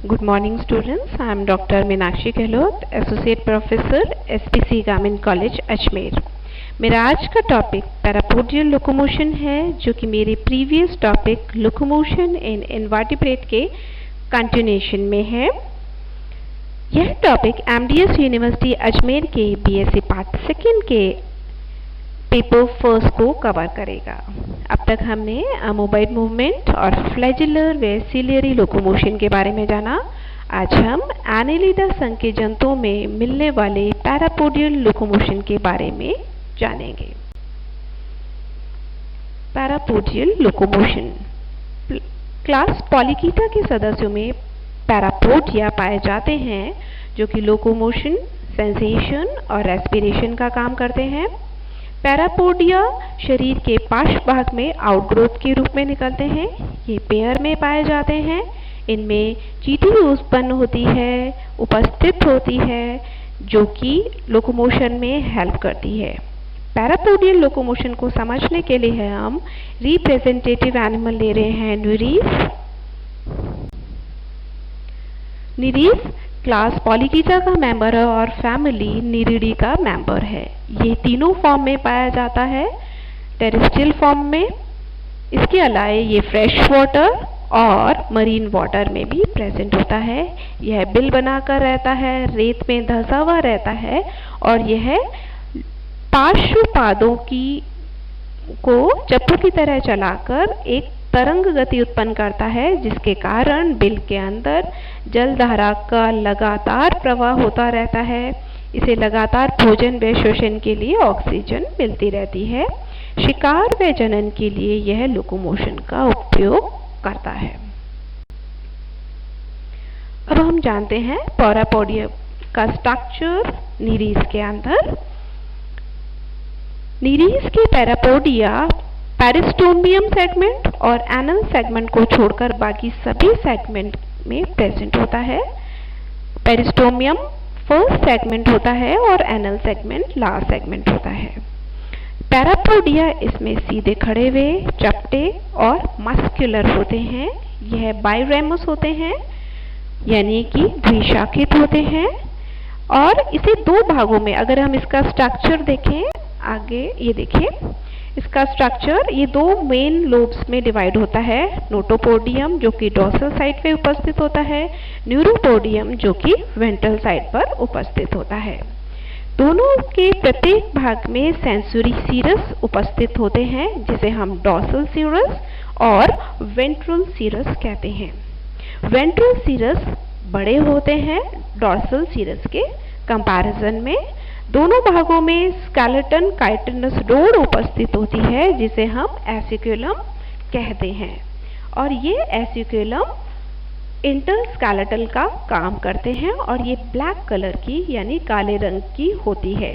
Good morning students, I am Dr. Meenakshi Gehlot, Associate Professor, SPC Government College, Ajmer. मेरा आज का topic पैरापोडियल locomotion है, जो कि मेरे प्रीवियस टॉपिक लोकोमोशन इन इनवर्टिब्रेट के कंटिन्यूएशन में है। यह टॉपिक एमडीएस यूनिवर्सिटी अजमेर के बीएससी पार्ट सेकेंड के पेपर फर्स्ट को कवर करेगा। अब तक हमने मोबाइल मूवमेंट और फ्लैजिलर व सिलियरी लोकोमोशन के बारे में जाना। आज हम एनेलिडा संघ के जंतुओं में मिलने वाले पैरापोडियल लोकोमोशन के बारे में जानेंगे। पैरापोडियल लोकोमोशन क्लास पॉलीकीटा के सदस्यों में पैरापोडिया पाए जाते हैं, जो कि लोकोमोशन, सेंसेशन और रेस्पिरेशन का काम करते हैं। पैरापोडिया शरीर के पार्श्व भाग में आउटग्रोथ के रूप में निकलते हैं। ये पेयर में पाए जाते हैं। इनमें चीटी उपस्थित होती है, जो कि लोकोमोशन में हेल्प करती है। पैरापोडियल लोकोमोशन को समझने के लिए हम रिप्रेजेंटेटिव एनिमल ले रहे हैं न्यूरीज। नीरीज क्लास पॉलीकीटा का मेंबर है और फैमिली नीरिडी का मेंबर है। ये तीनों फॉर्म में पाया जाता है, टेरेस्ट्रियल फॉर्म में। इसके अलावा ये फ्रेश वाटर और मरीन वाटर में भी प्रेजेंट होता है। यह बिल बनाकर रहता है, रेत में धंसा हुआ रहता है और यह पार्श्व पादों को चप्पू की तरह चलाकर एक तरंग गति उत्पन्न करता है, जिसके कारण बिल के अंदर जल धारा का लगातार प्रवाह होता रहता है। इसे लगातार भोजन व शोषण के लिए ऑक्सीजन मिलती रहती है। शिकार व जनन के लिए यह लोकोमोशन का उपयोग करता है। अब हम जानते हैं पैरापोडिया का स्ट्रक्चर नीरीज के अंदर। नीरीज के पैरापोडिया पेरिस्टोमियम सेगमेंट और एनल सेगमेंट को छोड़कर बाकी सभी सेगमेंट में प्रेजेंट होता है। पेरिस्टोमियम फर्स्ट सेगमेंट होता है और एनल सेगमेंट लास्ट सेगमेंट होता है। पैरापोडिया इसमें सीधे खड़े हुए, चपटे और मस्कुलर होते हैं। यह बाइरेमस होते हैं, यानी कि द्विशाखित होते हैं। और इसे दो भागों में, अगर हम इसका स्ट्रक्चर देखें, आगे ये देखिए, इसका स्ट्रक्चर ये दो मेन लोब्स में डिवाइड होता है। नोटोपोडियम, जो कि डोर्सल साइड पे उपस्थित होता है, न्यूरोपोडियम, जो कि वेंट्रल साइड पर उपस्थित होता है। दोनों के प्रत्येक भाग में सेंसरी सीरस उपस्थित होते हैं, जिसे हम डोर्सल सीरस और वेंट्रल सीरस कहते हैं। वेंट्रल सीरस बड़े होते हैं डोर्सल सीरस के कंपैरिजन में। दोनों भागों में स्केलेटन काइटिनस रोड उपस्थित होती है, जिसे हम एसिकुलम कहते हैं। और ये एसिकुलम इंटरस्केलेटल का काम करते हैं और ये ब्लैक कलर की, यानी काले रंग की होती है।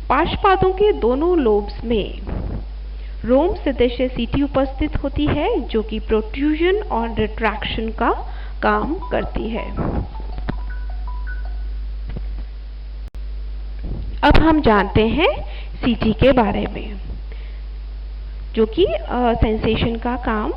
पार्श्वपादों के दोनों लोब्स में रोम सदृश सीटी उपस्थित होती है, जो कि प्रोट्रूजन और रिट्रैक्शन का काम करती है। अब हम जानते हैं सीटी के बारे में, जो कि सेंसेशन का काम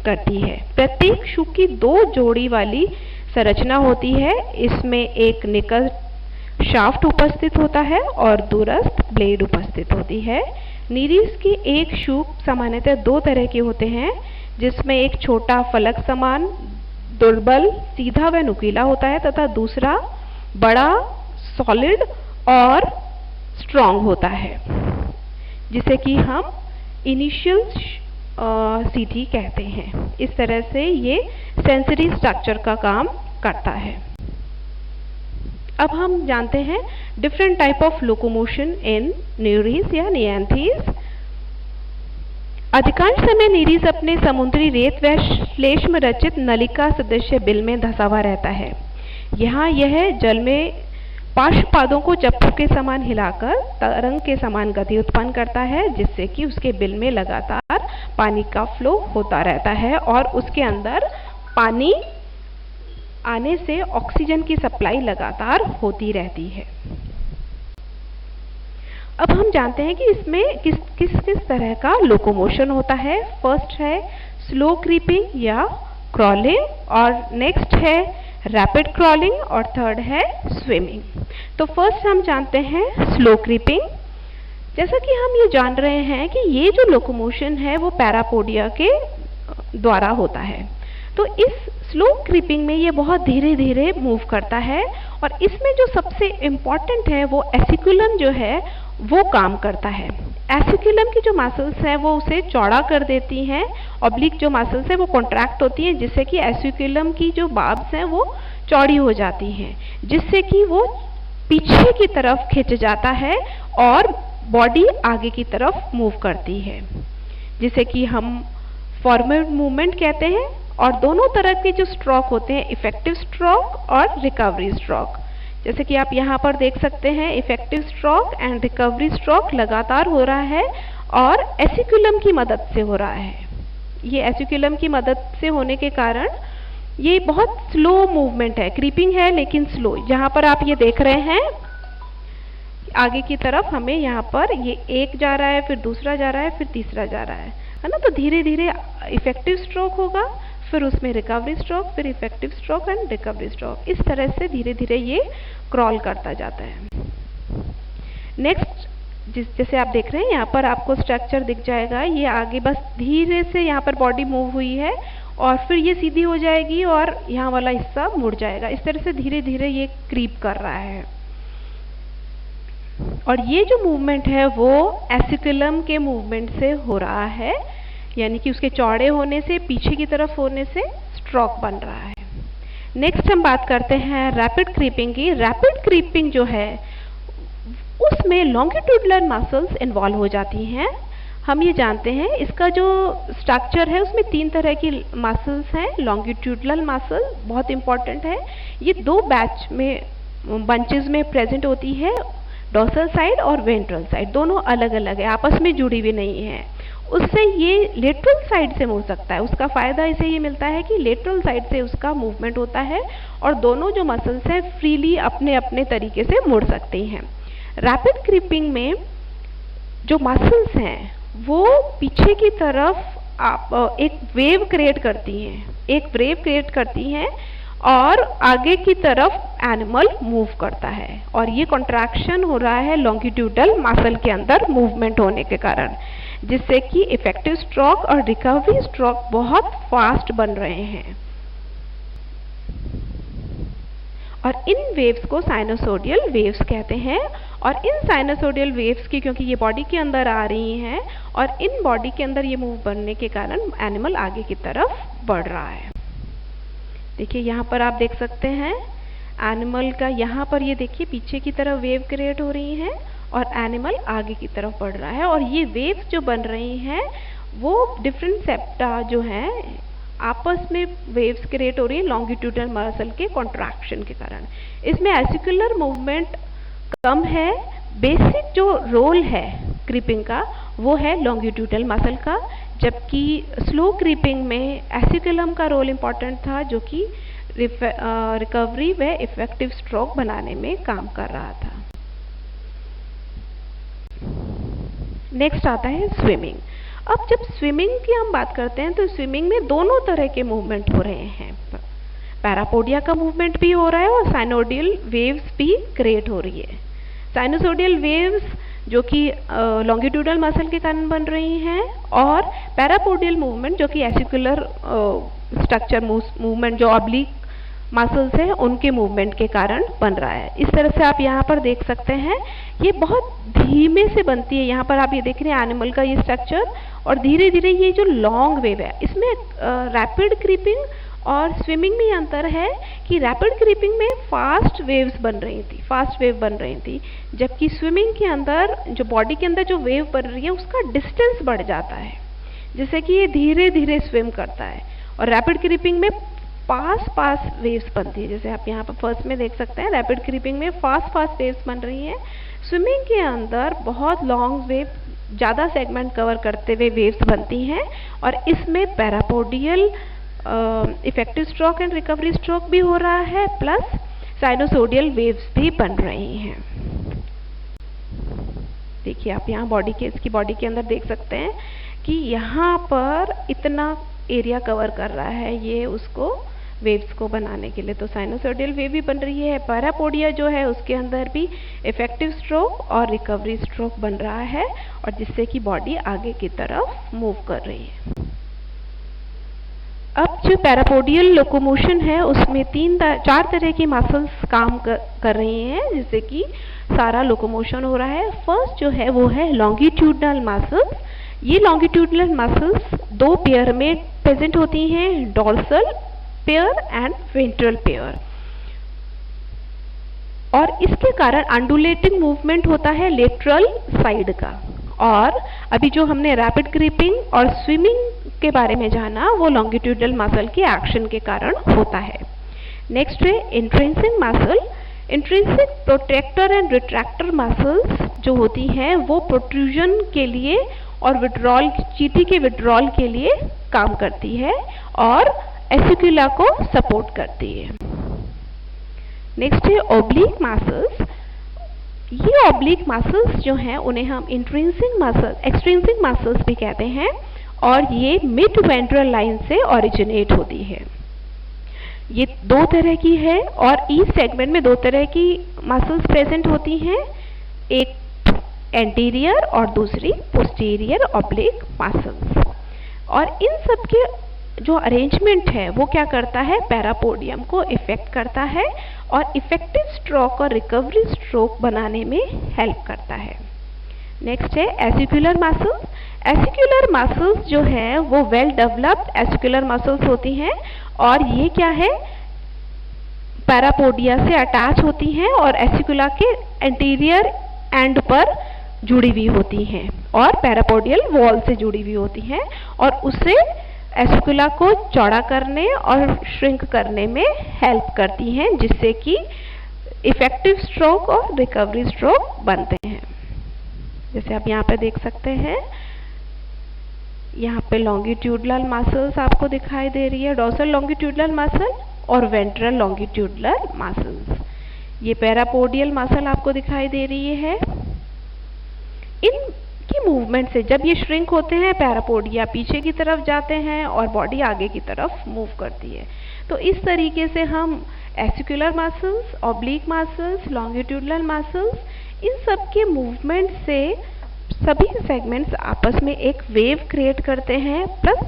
करती है। प्रत्येक शू की दो जोड़ी वाली संरचना होती है। इसमें एक निकट शाफ्ट उपस्थित होता है और दूरस्थ ब्लेड उपस्थित होती है। नीरीज की एक शू सामान्यतः दो तरह के होते हैं, जिसमें एक छोटा फलक समान दुर्बल, सीधा व नुकीला होता है, तथा दूसरा बड़ा, सॉलिड और स्ट्रॉन्ग होता है, जिसे कि हम इनिशियल सीटी कहते हैं। इस तरह से ये सेंसरी स्ट्रक्चर का काम करता है। अब हम जानते हैं different type of locomotion in Nereis या निएंथीज। अधिकांश समय नीरीज अपने समुद्री रेत व श्लेष्म रचित नलिका सदृश बिल में धंसा हुआ रहता है। यहाँ यह जल में पार्श्वपादों को चप्पू के समान हिलाकर तरंग के समान गति उत्पन्न करता है, जिससे कि उसके बिल में लगातार पानी का फ्लो होता रहता है और उसके अंदर पानी आने से ऑक्सीजन की सप्लाई लगातार होती रहती है। अब हम जानते हैं कि इसमें किस तरह का लोकोमोशन होता है। फर्स्ट है स्लो क्रीपिंग या क्रॉलिंग और नेक्स्ट है रैपिड क्रॉलिंग और थर्ड है स्विमिंग। तो फर्स्ट हम जानते हैं स्लो क्रीपिंग। जैसा कि हम ये जान रहे हैं कि ये जो लोकोमोशन है वो पैरापोडिया के द्वारा होता है। तो इस स्लो क्रीपिंग में ये बहुत धीरे धीरे मूव करता है और इसमें जो सबसे इम्पॉर्टेंट है वो एसिकुलम जो है वो काम करता है। एसिकुलम की जो मसल्स हैं वो उसे चौड़ा कर देती हैं, ऑब्लिक जो मसल्स हैं वो कॉन्ट्रैक्ट होती हैं जिससे कि एसिकुलम की जो बार्ब्स हैं वो चौड़ी हो जाती हैं, जिससे कि वो पीछे की तरफ खिंच जाता है और बॉडी आगे की तरफ मूव करती है, जिसे कि हम फॉरवर्ड मूवमेंट कहते हैं। और दोनों तरह के जो स्ट्रोक होते हैं, इफेक्टिव स्ट्रोक और रिकवरी स्ट्रोक, जैसे कि आप यहाँ पर देख सकते हैं effective stroke and recovery stroke लगातार हो रहा है और एसिकुलम की मदद से हो रहा है। ये एसिकुलम की मदद से होने के कारण ये बहुत स्लो मूवमेंट है, क्रीपिंग है लेकिन स्लो। यहाँ पर आप ये देख रहे हैं आगे की तरफ हमें यहाँ पर ये एक जा रहा है, फिर दूसरा जा रहा है, फिर तीसरा जा रहा है ना। तो धीरे धीरे इफेक्टिव स्ट्रोक होगा, फिर उसमें रिकवरी स्ट्रोक, फिर effective stroke and recovery stroke. इस तरह से धीरे धीरे ये क्रॉल करता जाता है। नेक्स्ट जैसे आप देख रहे हैं यहाँ पर आपको स्ट्रक्चर दिख जाएगा, ये आगे बस धीरे से यहाँ पर बॉडी मूव हुई है और फिर ये सीधी हो जाएगी और यहाँ वाला हिस्सा मुड़ जाएगा। इस तरह से धीरे धीरे ये क्रीप कर रहा है और ये जो मूवमेंट है वो एसिकुलम के मूवमेंट से हो रहा है, यानी कि उसके चौड़े होने से, पीछे की तरफ होने से स्ट्रोक बन रहा है। नेक्स्ट हम बात करते हैं रैपिड क्रीपिंग की। रैपिड क्रीपिंग जो है उसमें लॉन्गिट्यूडनल मसल्स इन्वॉल्व हो जाती हैं। हम ये जानते हैं इसका जो स्ट्रक्चर है उसमें 3 तरह की मसल्स हैं। लॉन्गिट्यूडनल मसल बहुत इंपॉर्टेंट है, ये 2 बैच में बंचेस में प्रेजेंट होती है, डोर्सल साइड और वेंट्रल साइड, दोनों अलग अलग है, आपस में जुड़ी हुई नहीं है। उससे ये लेटरल साइड से मुड़ सकता है। उसका फ़ायदा इसे ये मिलता है कि लेटरल साइड से उसका मूवमेंट होता है और दोनों जो मसल्स हैं फ्रीली अपने अपने तरीके से मुड़ सकती हैं। रैपिड क्रीपिंग में जो मसल्स हैं वो पीछे की तरफ एक वेव क्रिएट करती हैं, और आगे की तरफ एनिमल मूव करता है और ये कॉन्ट्रैक्शन हो रहा है लॉन्गिट्यूडल मसल के अंदर मूवमेंट होने के कारण, जिससे कि इफेक्टिव स्ट्रोक और रिकवरी स्ट्रोक बहुत फास्ट बन रहे हैं। और इन वेव्स को साइनोसोडियल वेव्स कहते हैं। और इन साइनोसोडियल वेव्स की क्योंकि ये बॉडी के अंदर आ रही हैं और इन बॉडी के अंदर ये मूव बनने के कारण एनिमल आगे की तरफ बढ़ रहा है। देखिए यहाँ पर आप देख सकते हैं एनिमल का, यहाँ पर ये देखिए पीछे की तरफ वेव क्रिएट हो रही हैं और एनिमल आगे की तरफ बढ़ रहा है। और ये वेव्स जो बन रही हैं वो डिफरेंट सेप्टा जो हैं आपस में वेव्स क्रिएट हो रही है लॉन्गिट्यूडनल मसल के कॉन्ट्रैक्शन के कारण। इसमें एसिकुलर मूवमेंट कम है। बेसिक जो रोल है क्रीपिंग का वो है लॉन्गिट्यूडनल मसल का, जबकि स्लो क्रीपिंग में एसिकुलम का रोल इम्पॉर्टेंट था जो कि रिकवरी व इफेक्टिव स्ट्रोक बनाने में काम कर रहा था। नेक्स्ट आता है स्विमिंग। अब जब स्विमिंग की हम बात करते हैं तो स्विमिंग में दोनों तरह के मूवमेंट हो रहे हैं। पैरापोडिया का मूवमेंट भी हो रहा है और साइनोडियल वेव्स भी क्रिएट हो रही है। साइनोसोडियल वेव्स जो कि लॉन्गिट्यूडनल मसल के कारण बन रही हैं और पैरापोडियल मूवमेंट जो कि एसिकुलर स्ट्रक्चर मूवमेंट जो ऑब्लिक मसल्स हैं उनके मूवमेंट के कारण बन रहा है। इस तरह से आप यहाँ पर देख सकते हैं ये बहुत धीमे से बनती है। यहाँ पर आप ये देख रहे हैं एनिमल का ये स्ट्रक्चर और धीरे धीरे ये जो लॉन्ग वेव है इसमें रैपिड क्रीपिंग और स्विमिंग में अंतर है कि रैपिड क्रीपिंग में फास्ट वेव बन रही थी, जबकि स्विमिंग के अंदर जो बॉडी के अंदर जो वेव बन रही है उसका डिस्टेंस बढ़ जाता है, जिससे कि ये धीरे धीरे स्विम करता है। और रैपिड क्रीपिंग में पास वेव्स बनती है, जैसे आप यहाँ पर फर्स्ट में देख सकते हैं रैपिड क्रीपिंग में फास्ट वेव्स बन रही हैं। स्विमिंग के अंदर बहुत लॉन्ग वेव, ज़्यादा सेगमेंट कवर करते हुए वेव्स बनती हैं और इसमें parapodial effective stroke and recovery stroke भी हो रहा है, प्लस साइनोसोडियल वेव्स भी बन रही हैं। देखिए आप यहाँ इसकी बॉडी के अंदर देख सकते हैं कि यहाँ पर इतना एरिया कवर कर रहा है ये उसको वेव्स को बनाने के लिए। तो साइनोसॉइडल वेव भी बन रही है। पैरापोडिया जो है उसके अंदर भी इफेक्टिव स्ट्रोक और रिकवरी स्ट्रोक बन रहा है और जिससे कि बॉडी आगे की तरफ मूव कर रही है। अब जो पैरापोडियल लोकोमोशन है उसमें 4 तरह की मसल्स काम कर रही हैं जिससे कि सारा लोकोमोशन हो रहा है। फर्स्ट जो है वो है लॉन्गिट्यूडनल मसल्स। ये लॉन्गिट्यूडनल मसल्स 2 पेयर में प्रेजेंट होती हैं, dorsal pair and ventral pair, और इसके कारण अंडुलेटिंग मूवमेंट होता है लेटरल साइड का। और अभी जो हमने रैपिड ग्रिपिंग और स्विमिंग के बारे में जाना वो लॉन्गिट्यूडनल मसल के एक्शन के कारण होता है। नेक्स्ट है intrinsic muscle. Intrinsic protractor and retractor muscles जो होती हैं वो प्रोट्रूजन के लिए और विड्रॉल, चीटी के विड्रॉल के लिए काम करती है और एसिकुला को सपोर्ट करती है। नेक्स्ट है ओब्लिक मसल्स। ये ओब्लिक मसल्स जो हैं उन्हें हम इंट्रिंसिक मसल, एक्सट्रिंसिक मसल्स भी कहते हैं और ये मिड वेंट्रल लाइन से ओरिजिनेट होती है। ये 2 तरह की है और ईच सेगमेंट में 2 तरह की मसल्स प्रेजेंट होती हैं, एक एंटीरियर और दूसरी पोस्टीरियर ओब्लिक मसल्स। और इन सब के जो अरेंजमेंट है वो क्या करता है, पैरापोडियम को इफेक्ट करता है और इफेक्टिव स्ट्रोक और रिकवरी स्ट्रोक बनाने में हेल्प करता है। नेक्स्ट है एसिकुलर मसल्स। एसिकुलर मसल्स जो है वो वेल डेवलप्ड एसिकुलर मसल्स होती हैं और ये क्या है, पैरापोडिया से अटैच होती हैं और एसिकुला के एंटीरियर एंड पर जुड़ी हुई होती हैं और पैरापोडियल वॉल से जुड़ी हुई होती हैं और उससे एसिकुला को चौड़ा करने और श्रिंक करने में हेल्प करती हैं जिससे कि इफेक्टिव स्ट्रोक और रिकवरी स्ट्रोक बनते हैं। जैसे आप यहाँ पे देख सकते हैं, यहाँ पे लॉन्गिट्यूडनल मसल्स आपको दिखाई दे रही है, डॉर्सल लॉन्गिट्यूडनल मसल और वेंट्रल लॉन्गिट्यूडनल मसल्स। ये पैरापोडियल मसल आपको दिखाई दे रही है। इनकी मूवमेंट से जब ये श्रिंक होते हैं पैरापोडिया पीछे की तरफ जाते हैं और बॉडी आगे की तरफ मूव करती है। तो इस तरीके से हम acicular muscles, oblique muscles, longitudinal muscles, इन सब के मूवमेंट से सभी सेगमेंट्स आपस में एक वेव क्रिएट करते हैं, प्लस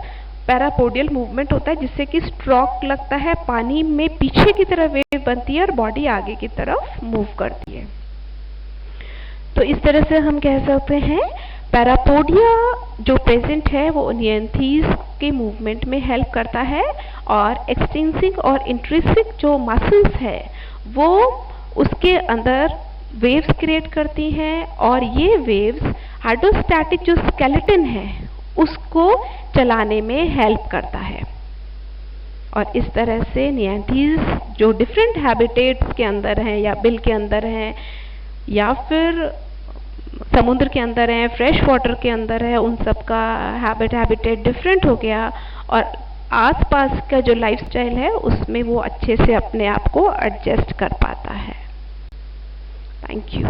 पैरापोडियल मूवमेंट होता है जिससे कि स्ट्रोक लगता है, पानी में पीछे की तरफ वेव बनती है और बॉडी आगे की तरफ मूव करती है। तो इस तरह से हम कह सकते हैं पैरापोडिया जो प्रेजेंट है वो नियंथीज के मूवमेंट में हेल्प करता है और एक्सट्रिंसिक और इंट्रिंसिक जो मसल्स है वो उसके अंदर वेव्स क्रिएट करती हैं और ये वेव्स हाइड्रोस्टैटिक जो स्केलेटन है उसको चलाने में हेल्प करता है। और इस तरह से नियंथीज जो डिफरेंट हैबिटेट्स के अंदर हैं या बिल के अंदर हैं या फिर समुद्र के अंदर है, फ्रेश वाटर के अंदर है, उन सब का हैबिटेट डिफरेंट हो गया और आसपास का जो लाइफस्टाइल है उसमें वो अच्छे से अपने आप को एडजस्ट कर पाता है। Thank you.